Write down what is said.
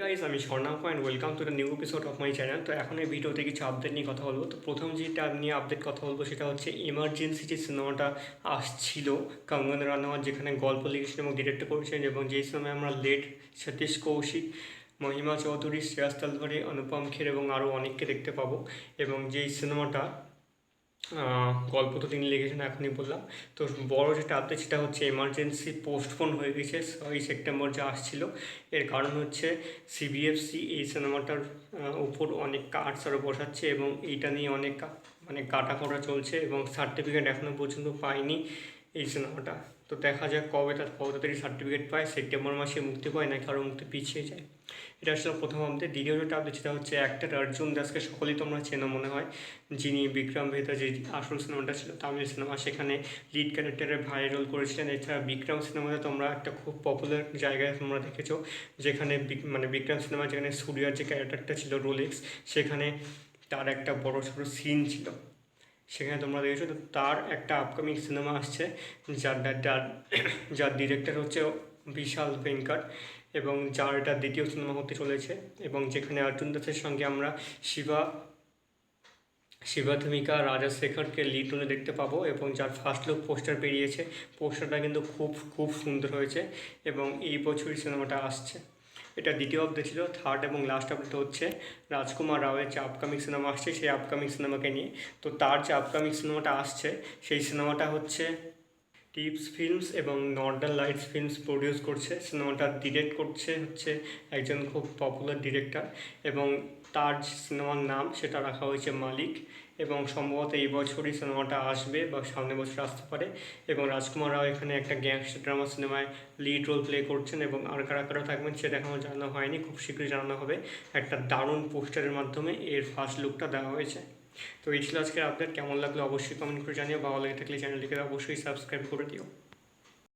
Guys, আমি Swarnam and welcome to the new episode of my channel. তো এখন এই ভিডিওতে কিছু আপডেট নিয়ে কথা বলবো। তো প্রথম যেটা নিয়ে আপডেট কথা বলবো সেটা হচ্ছে এমার্জেন্সি যে সিনেমাটা আসছিল কঙ্গনা রানাওয়াত, যেখানে গল্প লিখেছেন এবং ডিরেক্ট করেছেন, এবং যেই সিনেমায় আমরা লেড সতীশ কৌশিক, মহিমা চৌধুরী, শ্রেয়াস তালভারে, অনুপম খের এবং আরও অনেককে দেখতে পাবো। এবং যেই সিনেমাটা গল্প তো তিনি লিখেছেন, এখনই বললাম। তো বড় যেটা আপডেট সেটা হচ্ছে এমার্জেন্সি পোস্টপোন হয়ে গেছে 6 সেপ্টেম্বর যা আসছিল। এর কারণ হচ্ছে সিবিএফসি এই সিনেমাটার উপর অনেক কাটস আরও বসাচ্ছে, এবং এইটা নিয়ে অনেক মানে কাটাকড়া চলছে, এবং সার্টিফিকেট এখনও পর্যন্ত পায়নি এই সিনেমাটা। তো দেখা যাক কবে তার কত তাড়াতাড়ি সার্টিফিকেট পায়, সেপ্টেম্বর মাসে মুক্তি পায় নাকি আরও মুক্তি পিছিয়ে যায়। এটা আসলে প্রথম আপডেট। দ্বিতীয় যেটা আপডেট সেটা হচ্ছে অ্যাক্টর অর্জুন দাসকে সকলেই তোমরা চেনো মনে হয়, যিনি বিক্রম বেতা যে আসল সিনেমাটা ছিল তামিল সিনেমা, সেখানে লিড ক্যারেক্টারে ভাই রোল করেছিলেন। এছাড়া বিক্রম সিনেমাতে তোমরা একটা খুব পপুলার জায়গায় তোমরা দেখেছো, যেখানে মানে বিক্রম সিনেমা যেখানে সূর্যার যে ক্যারেক্টারটা ছিল রোলেক্স, সেখানে তার একটা বড় ছোটো সিন ছিল, সেখানে তোমরা দেখেছো। তো তার একটা আপকামিং সিনেমা আসছে, যার যার যার ডিরেক্টর হচ্ছে বিশাল ভেঙ্কট, এবং যার এটা দ্বিতীয় সিনেমা হতে চলেছে, এবং যেখানে অর্জুন দাসের সঙ্গে আমরা শিবা শিবাথমিকা রাজাশেখরকে লিড রোলে দেখতে পাবো, এবং যার ফার্স্ট লুক পোস্টার বেরিয়েছে। পোস্টারটা কিন্তু খুব খুব সুন্দর হয়েছে, এবং এই বছরই সিনেমাটা আসছে। এটা দ্বিতীয় আপডেট ছিল। থার্ড এবং লাস্ট আপডেট হচ্ছে রাজকুমার রাওয়ের যে আপকামিং সিনেমা আসছে সেই আপকামিং সিনেমাকে নিয়ে। তো তার যে আপকামিং সিনেমাটা আসছে সেই সিনেমাটা হচ্ছে টিপস ফিল্মস এবং নর্দার্ন লাইটস ফিল্মস প্রডিউস করছে। সিনেমাটা ডিরেক্ট করছে হচ্ছে একজন খুব পপুলার ডিরেক্টর, এবং তার যে সিনেমার নাম সেটা রাখা হয়েছে মালিক, এবং সম্ভবত এই বছরই সিনেমাটা আসবে বা সামনের বছর আসতে পারে। এবং রাজকুমার রাও এখানে একটা গ্যাংস্টার ড্রামা সিনেমায় লিড রোল প্লে করছেন, এবং আর কারা কারা থাকবেন সেটা এখনও জানানো হয়নি, খুব শীঘ্রই জানানো হবে। একটা দারুণ পোস্টারের মাধ্যমে এর ফার্স্ট লুকটা দেওয়া হয়েছে। তো এই ছিল আজকের আপডেট। কেমন লাগলো অবশ্যই কমেন্ট করে জানিও, ভালো লেগে থাকলে চ্যানেলটিকে অবশ্যই সাবস্ক্রাইব করে দিও।